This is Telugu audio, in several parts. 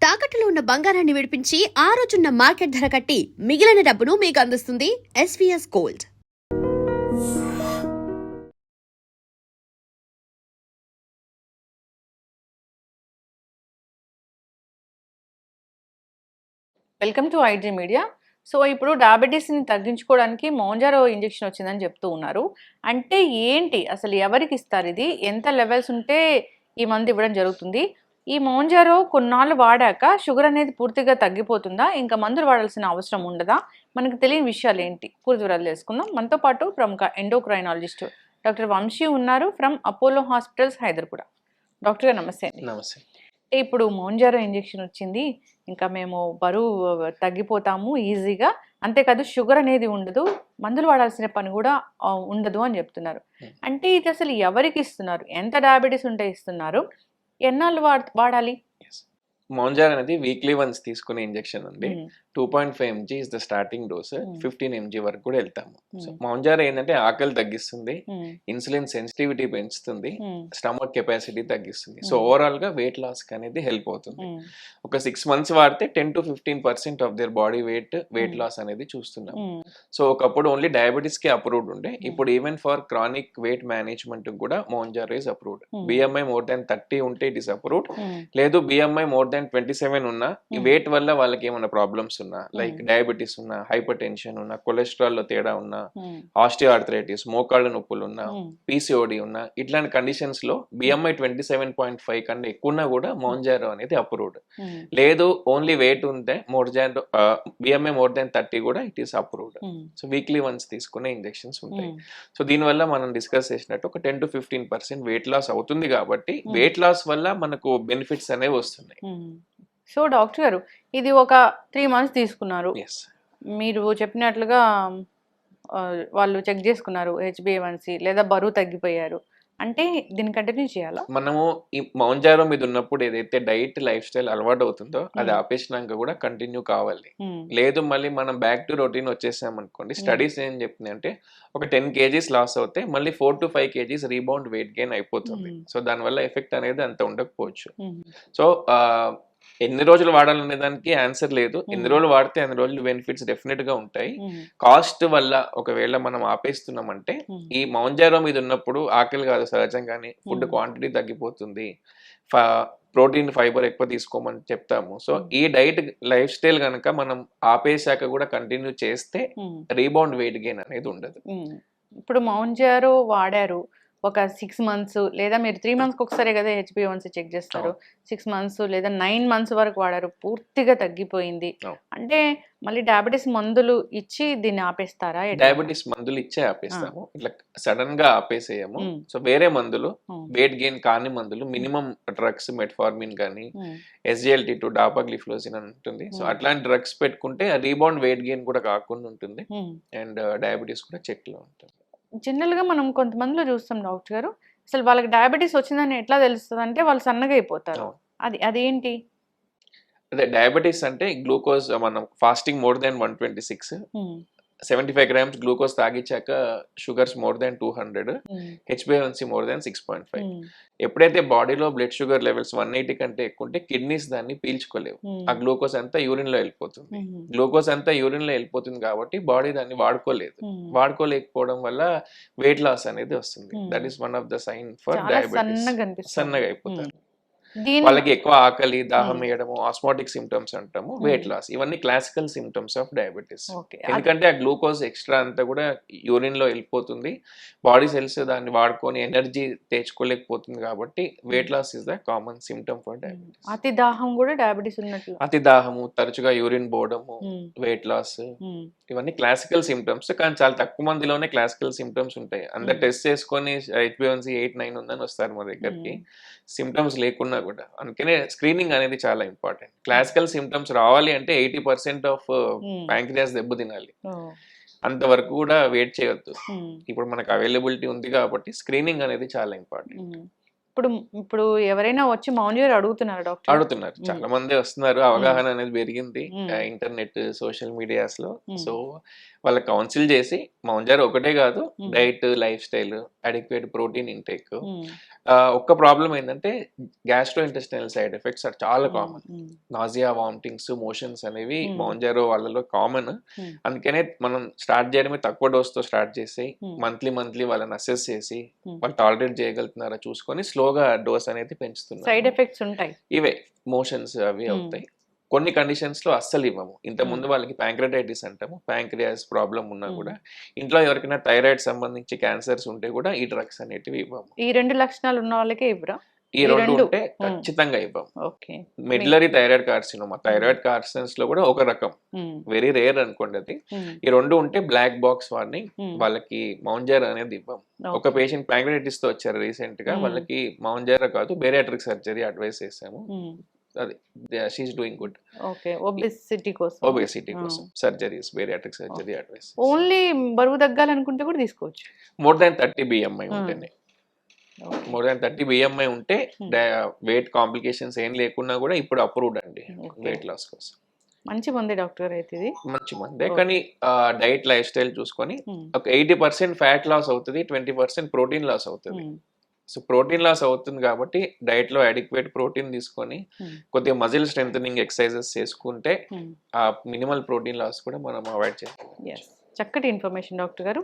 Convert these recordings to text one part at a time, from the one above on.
తాకట్టులో ఉన్న బంగారాన్ని విడిపించి ఆ రోజున్న మార్కెట్ ధర కట్టి మిగిలిన డబ్బును మీకు అందిస్తుంది SVS gold. Welcome to IG media. So ఇప్పుడు డయాబెటీస్ని తగ్గించుకోవడానికి మోంజారో ఇంజెక్షన్ వచ్చిందని చెప్తూ ఉన్నారు. అంటే ఏంటి అసలు, ఎవరికి ఇస్తారు ఇది, ఎంత లెవెల్స్ ఉంటే ఈ మందు ఇవ్వడం జరుగుతుంది? ఈ మోంజారో కొన్నాళ్ళు వాడాక షుగర్ అనేది పూర్తిగా తగ్గిపోతుందా, ఇంకా మందులు వాడాల్సిన అవసరం ఉండదా? మనకు తెలియని విషయాలు ఏంటి, పూర్తి వివరాలు తెలుసుకుందాం. మనతో పాటు ప్రముఖ ఎండోక్రైనాలజిస్ట్ డాక్టర్ వంశీ ఉన్నారు from Apollo hospitals, Hyderabad. Doctor గారు నమస్తే అండి. నమస్తే. ఇప్పుడు మోంజారో ఇంజెక్షన్ వచ్చింది, ఇంకా మేము బరువు తగ్గిపోతాము ఈజీగా, అంతేకాదు షుగర్ అనేది ఉండదు, మందులు వాడాల్సిన పని కూడా ఉండదు అని చెప్తున్నారు. అంటే ఇది అసలు ఎవరికి ఇస్తున్నారు, ఎంత డయాబెటీస్ ఉంటే ఇస్తున్నారు, ఎన్నాళ్ళు వాడాలి? మోంజార్ అనేది వీక్లీ వన్స్ తీసుకునే ఇంజెక్షన్ అండి. 2.5 mg is the starting dose. 15 mg వరకు కూడా వెళ్తాము. సో మోంజార్ ఏంటంటే ఆకలి తగ్గిస్తుంది, ఇన్సులిన్ సెన్సిటివిటీ పెంచుతుంది, స్టమక్ కెపాసిటీ తగ్గిస్తుంది. సో ఓవరాల్ గా వెయిట్ లాస్ అనేది హెల్ప్ అవుతుంది. ఒక 6 months వాడితే 10 to 15% of their body weight loss అనేది చూస్తున్నాం. సో ఒకప్పుడు ఓన్లీ డయాబెటీస్ కి అప్రూవ్డ్ ఉండే, ఇప్పుడు even for chronic weight management కూడా Mounjaro is approved. BMI more than 30 ఉంటే ఇట్ ఇస్ అప్రూవ్డ్. లేదు బిఎంఐ మోర్ దాన్ 27 ఉన్నా, ఈ వెయిట్ వల్ల వాళ్ళకి ఏమైనా ప్రాబ్లమ్స్ ఉన్నా, లైక్ డయాబెటీస్ ఉన్నా, హైపర్ టెన్షన్ ఉన్నా, కొలెస్ట్రాల్ లో తేడా ఉన్నా, ఆస్టియోఆర్థరైటిస్, మోకాళ్ళ నొప్పులు ఉన్నా, పీసీఓడి ఉన్నా, ఇట్లాంటి కండిషన్స్ లో బిఎంఐ 27.5 కన్నా ఎక్కువ ఉన్నా కూడా మోంజారో అనేది అప్రూవ్డ్. లేదు ఓన్లీ వెయిట్ ఉంటే బిఎంఐ మోర్ దాన్ 30 కూడా it is approved. So weekly once తీసుకునే ఇంజెక్షన్స్ ఉంటాయి. సో దీనివల్ల మనం డిస్కస్ చేసినట్టు ఒక 10 to 15% వెయిట్ లాస్ అవుతుంది. కాబట్టి వెయిట్ లాస్ వల్ల మనకు బెనిఫిట్స్ అనేవి వస్తున్నాయి. సో డాక్టర్ గారు, ఇది ఒక 3 months తీసుకున్నారు, మీరు చెప్పినట్లుగా వాళ్ళు చెక్ చేసుకున్నారు HbA1c, లేదా బరువు తగ్గిపోయారు అంటే దీన్ని కంటిన్యూ చేయాలా? మనము ఈ మౌంజారో మీద ఉన్నప్పుడు ఏదైతే డైట్ లైఫ్ స్టైల్ అలవాటు అవుతుందో అది ఆపేసినాక కూడా కంటిన్యూ కావాలి. లేదు మళ్ళీ మనం బ్యాక్ టు రొటీన్ వచ్చేసాం అనుకోండి, స్టడీస్ ఏం చెప్తున్నాయి అంటే ఒక 10 kgs లాస్ అవుతే మళ్ళీ 4 to 5 kgs rebound weight gain అయిపోతుంది. సో దానివల్ల ఎఫెక్ట్ అనేది అంత ఉండకపోవచ్చు. సో ఎన్ని రోజులు వాడాలనే దానికి ఆన్సర్ లేదు. ఎన్ని రోజులు వాడితే అన్ని రోజులు బెనిఫిట్స్ డెఫినెట్ గా ఉంటాయి. కాస్ట్ వల్ల ఒకవేళ మనం ఆపేస్తున్నామంటే, ఈ మౌంజారో మీద ఉన్నప్పుడు ఆకలి కాదు, సహజంగానే ఫుడ్ క్వాంటిటీ తగ్గిపోతుంది, ప్రోటీన్ ఫైబర్ ఎక్కువ తీసుకోమని చెప్తాము. సో ఈ డైట్ లైఫ్ స్టైల్ కనుక మనం ఆపేశాక కూడా కంటిన్యూ చేస్తే రీబౌండ్ వెయిట్ గెయిన్ అనేది ఉండదు. ఇప్పుడు మౌంజారో వాడారు ఒక 6 months, లేదా మీరు 3 months ఒకసారి కదా HbA1c చెక్ చేస్తారు, 6 months లేదా 9 months వరకు వాడారు, పూర్తిగా తగ్గిపోయింది అంటే మళ్ళీ డయాబెటీస్ మందులు ఇచ్చి దీన్ని ఆపేస్తారా? డయాబెటీస్ మందులు ఇచ్చే ఆపేస్తాము, ఇట్లా సడన్ గా ఆపేసేయము. సో వేరే మందులు, వెయిట్ గెయిన్ కాని మందులు, మినిమం డ్రగ్స్, మెట్ఫార్మిన్ కానీ, SGLT2, డాపాగ్లిఫ్లోజిన్ అని ఉంటుంది. సో అట్లాంటి డ్రగ్స్ పెట్టుకుంటే రీబౌండ్ వెయిట్ గెయిన్ కూడా కాకుండా ఉంటుంది, అండ్ డయాబెటీస్ కూడా చెక్ లో ఉంటుంది. జనరల్గా మనం కొంతమందిలో చూస్తాం డాక్టర్ గారు, అసలు వాళ్ళకి డయాబెటీస్ వచ్చిందని ఎట్లా తెలుస్తుంది అంటే వాళ్ళు సన్నగా అయిపోతారు. అదేంటి? అదే డయాబెటీస్ అంటే గ్లూకోజ్, మనం fasting more than 126, 75 grams glucose తాగించాక sugars more than 200, HbA1c more than 6.5. ఎప్పుడైతే బాడీలో బ్లడ్ షుగర్ లెవెల్స్ 180 కంటే ఎక్కువ ఉంటే కిడ్నీస్ దాన్ని పీల్చుకోలేవు, ఆ గ్లూకోజ్ అంతా యూరిన్ లో వెళ్ళిపోతుంది. గ్లూకోజ్ అంతా యూరిన్ లో వెళ్ళిపోతుంది కాబట్టి బాడీ దాన్ని వాడుకోలేకపోవడం వల్ల వెయిట్ లాస్ అనేది వస్తుంది. That is one of the sign for diabetes. సన్నగా అయిపోతారు. వాళ్ళకి ఎక్కువ ఆకలి, దాహం వేయడము, ఆస్మాటిక్ సిమ్టమ్స్ అంటాము, వెయిట్ లాస్, ఇవన్నీ క్లాసికల్ సిమ్టమ్స్ ఆఫ్ డయాబెటీస్. ఎందుకంటే ఆ గ్లూకోజ్ ఎక్స్ట్రా అంతా కూడా యూరిన్ లో వెళ్ళిపోతుంది, బాడీ సెల్స్ దాన్ని వాడుకొని ఎనర్జీ తెచ్చుకోలేకపోతుంది, కాబట్టి weight loss is the common symptom for diabetes. అతి దాహం కూడా డయాబెటీస్ ఉన్నట్లు, అతి దాహము, తరచుగా యూరిన్ పోవడము, వెయిట్ లాస్, ఇవన్నీ క్లాసికల్ సిమ్టమ్స్. కానీ చాలా తక్కువ మందిలోనే క్లాసికల్ సిమ్టమ్స్ ఉంటాయి. అందరు టెస్ట్ చేసుకొని HbA1c 8-9 ఉందని వస్తారు మా దగ్గరికి, సిమ్టమ్స్ లేకున్నా కూడా. అందుకనే స్క్రీనింగ్ అనేది చాలా ఇంపార్టెంట్. క్లాసికల్ సిమ్టమ్స్ రావాలి అంటే 80% ఆఫ్ ప్యాంక్రియాస్ దెబ్బ తినాలి, అంతవరకు కూడా వెయిట్ చేయొద్దు. ఇప్పుడు మనకు అవైలబిలిటీ ఉంది కాబట్టి స్క్రీనింగ్ అనేది చాలా ఇంపార్టెంట్. ఇప్పుడు ఎవరైనా వచ్చి మౌంజర్ అడుగుతున్నారు డాక్టర్? అడుగుతున్నారు, చాలా మంది వస్తున్నారు. అవగాహన అనేది పెరిగింది ఇంటర్నెట్, సోషల్ మీడియాస్ లో. సో వాళ్ళకి కౌన్సిల్ చేసి మౌంజార్ ఒకటే కాదు, diet, life style, adequate protein intake. ఒక్క ప్రాబ్లం ఏంటంటే గ్యాస్ట్రో ఇంటెస్టైనల్ సైడ్ ఎఫెక్ట్స్ చాలా కామన్. నాజియా, వామిటింగ్స్, మోషన్స్ అనేవి మౌంజారో వాళ్ళలో కామన్. అందుకనే మనం స్టార్ట్ చేయడమే తక్కువ డోస్ తో స్టార్ట్ చేసి మంత్లీ వాళ్ళని అసెస్ చేసి వాళ్ళు టాలరేట్ చేయగలుగుతున్నారా చూసుకొని స్లోగా డోస్ అనేది పెంచుతున్నారు. సైడ్ ఎఫెక్ట్స్ ఉంటాయి ఇవే మోషన్స్ అవి అవుతాయి. కొన్ని కండిషన్స్ లో అస్సలు ఇవ్వము. ఇంత ముందు వాళ్ళకి ప్యాంక్రటైటిస్ అంటాము, ప్యాంక్రియాస్ ప్రాబ్లం ఉన్నా కూడా, ఇంట్లో ఎవరికైనా థైరాయిడ్ సంబంధించి క్యాన్సర్స్ ఉంటే కూడా ఈ డ్రగ్స్ అనేటివి ఇవ్వము. ఈ 2 లక్షణాలు ఉన్న వాళ్ళకే ఇవ్వరా? ఈ రెండు ఉంటే ఖచ్చితంగా ఇవ్వం. మెడ్యులరీ థైరాయిడ్ కార్సినోమా, థైరాయిడ్ కార్సినస్ లో కూడా ఒక రకం, వెరీ రేర్ అనుకోండి అది. ఈ రెండు ఉంటే బ్లాక్ బాక్స్ వార్నింగ్, వాళ్ళకి మౌంజార్ అనేది ఇవ్వం. ఒక పేషెంట్ ప్యాంక్రటైటిస్ తో వచ్చారు రీసెంట్ గా, వాళ్ళకి మౌంజారా కాదు బేరియాట్రిక్ సర్జరీ అడ్వైస్ చేసాము. అది she's doing good. Okay, obesity కోసం surgeries, bariatric surgery advice. Only బరువు తగ్గాలనుకుంటే కూడా తీసుకోవచ్చు. మోర్ దాన్ 30 BMI ఉంటేనే, మోర్ దాన్ 30 BMI ఉంటే వెయిట్ కాంప్లికేషన్స్ ఏం లేకున్నా కూడా ఇప్పుడు అప్రూవ్డ్ అండి వెయిట్ లాస్ కోసం. మంచి మంది డాక్టర్ అయితే ఇది మంచి మందే, కానీ డైట్, లైఫ్ స్టైల్ చూసుకొని ఒక 80% ఫ్యాట్ లాస్ అవుతుంది, 20% ప్రోటీన్ లాస్ అవుతుంది. సో ప్రోటీన్ లాస్ అవుతుంది కాబట్టి డైట్ లో అడిక్వేట్ ప్రోటీన్ తీసుకొని కొద్దిగా మజిల్ స్ట్రెంథనింగ్ ఎక్సర్సైజెస్ చేసుకుంటే ఆ మినిమల్ ప్రోటీన్ లాస్ కూడా మనం అవాయిడ్ చేయాలి. చక్కటి ఇన్ఫర్మేషన్ డాక్టర్ గారు.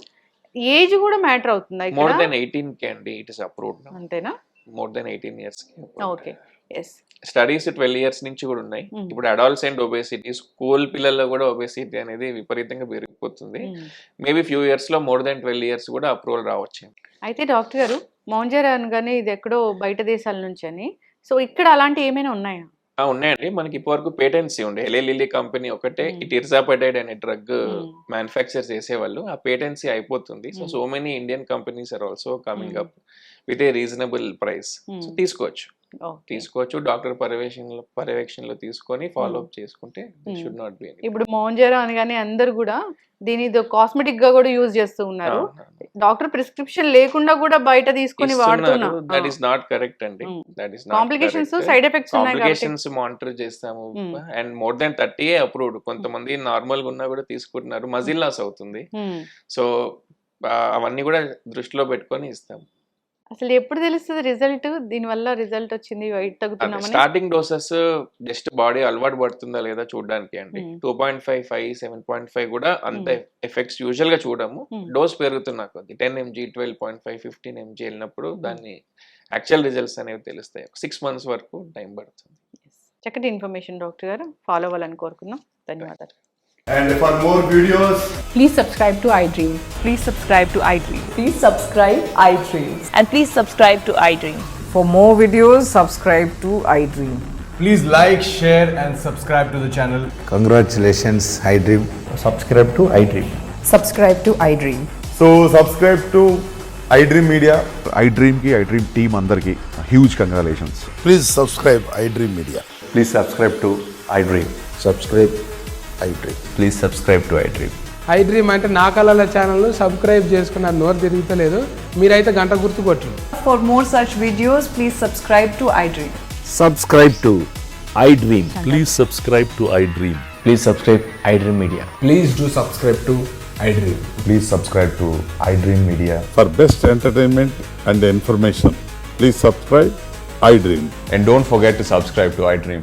ఏజ్ కూడా మ్యాటర్ అవుతుందా? మోర్ దెన్ 18 కి అండి ఇట్ ఇస్ అప్రూవ్డ్. అంతేనా? మోర్ దెన్ 18 years కి. Okay, yes. స్టడీస్ 12 years నుంచి కూడా ఉన్నాయి. ఇప్పుడు అడాల్సెంట్ ఒబేసిటీ, స్కూల్ పిల్లల్లో కూడా ఒబేసిటీ అనేది విపరీతంగా పెరిగిపోతుంది. మేబీ ఫ్యూ ఇయర్స్ లో మోర్ దెన్ 12 years కూడా అప్రూవల్ రావచ్చు. అయితే డాక్టర్ గారు, మౌంజర్ అనగానే ఇది ఎక్కడో బయట దేశాల నుంచి అని, సో ఇక్కడ అలాంటి ఏమైనా ఉన్నాయా? ఉన్నాయండి. మనకి ఇప్పటివరకు పేటెన్సీ ఉండే ఎలిలి కంపెనీ ఒకటే ఈ టిర్జాపటైడ్ అనే డ్రగ్ మ్యానుఫ్యాక్చర్ చేసేవాళ్ళు. ఆ పేటెన్సీ అయిపోతుంది. So many Indian companies are also coming up with a reasonable price. So తీసుకోవచ్చు డాక్టర్ పర్యవేక్షణలో తీసుకొని ఫాలో అప్ చేసుకుంటే షుడ్ నాట్ బి. ఇప్పుడు మౌంజర్ అనగానే అందరు కూడా దీని కాస్మెటిక్ గా కూడా యూజ్ చేస్తూ ఉన్నారు. డాక్టర్ ప్రిస్క్రిప్షన్ లేకుండా కూడా బయట తీసుకొని వాడుతున్నారు. దట్ ఈస్ నాట్ కరెక్ట్ అండి. That is not complications, side effects ఉన్నాయి. కాంప్లికేషన్స్ మానిటర్ చేస్తాము అండ్ మోర్ దెన్ 30 అప్రూవ్డ్. కొంతమంది నార్మల్ గా ఉన్నా కూడా తీసుకుంటున్నారు. మజిల్ లాస్ అవుతుంది. సో అవన్నీ కూడా దృష్టిలో పెట్టుకొని ఇస్తాము. అసలు ఎప్పుడు తెలుస్తుంది రిజల్ట్? దీని వల్ల రిజల్ట్ వచ్చింది, వెయిట్ తగ్గుతున్నామని. స్టార్టింగ్ డోసెస్ జస్ట్ బాడీ అలవాటు పడుతుందా లేదా చూడడానికి అండి. 2.5, 5, 7.5 కూడా అంత ఎఫెక్ట్స్ యూజువల్ గా చూడము. డోస్ పెరుగుతున్నా కొద్ది 10 mg, 12.5, 15 mg వెళ్ళినప్పుడు దాన్ని యాక్చువల్ రిజల్ట్స్ అనేవి తెలుస్తాయి. 6 months వరకు టైం పడుతుంది. చక్కటి ఇన్ఫర్మేషన్ డాక్టర్ గారు, ఫాలో అవ్వాలని కోరుకుందాం. ధన్యవాదాలు. And for more videos, please subscribe to iDream. Please subscribe to iDream. Please subscribe iDream. And please subscribe to iDream. For more videos, subscribe to iDream. please like, share and subscribe to the channel. Congratulations, iDream. Subscribe to iDream. Subscribe to iDream. So subscribe to iDream Media. iDream ki iDream team andarki huge congratulations. Please subscribe iDream Media. Please subscribe to iDream. Subscribe iDream. Please subscribe to iDream. iDream అంటే నా కళల ఛానల్ సబ్స్క్రైబ్ చేసుకున్న నోరు తిరుగుతలేదు, మీరైతే గంట గుర్తు కొట్టండి. For more such videos, please subscribe to iDream. Subscribe to iDream. Please subscribe to iDream. Please subscribe iDream Media. Please do subscribe to iDream. Please subscribe to iDream Media. For best entertainment and information, please subscribe iDream. And don't forget to subscribe to iDream.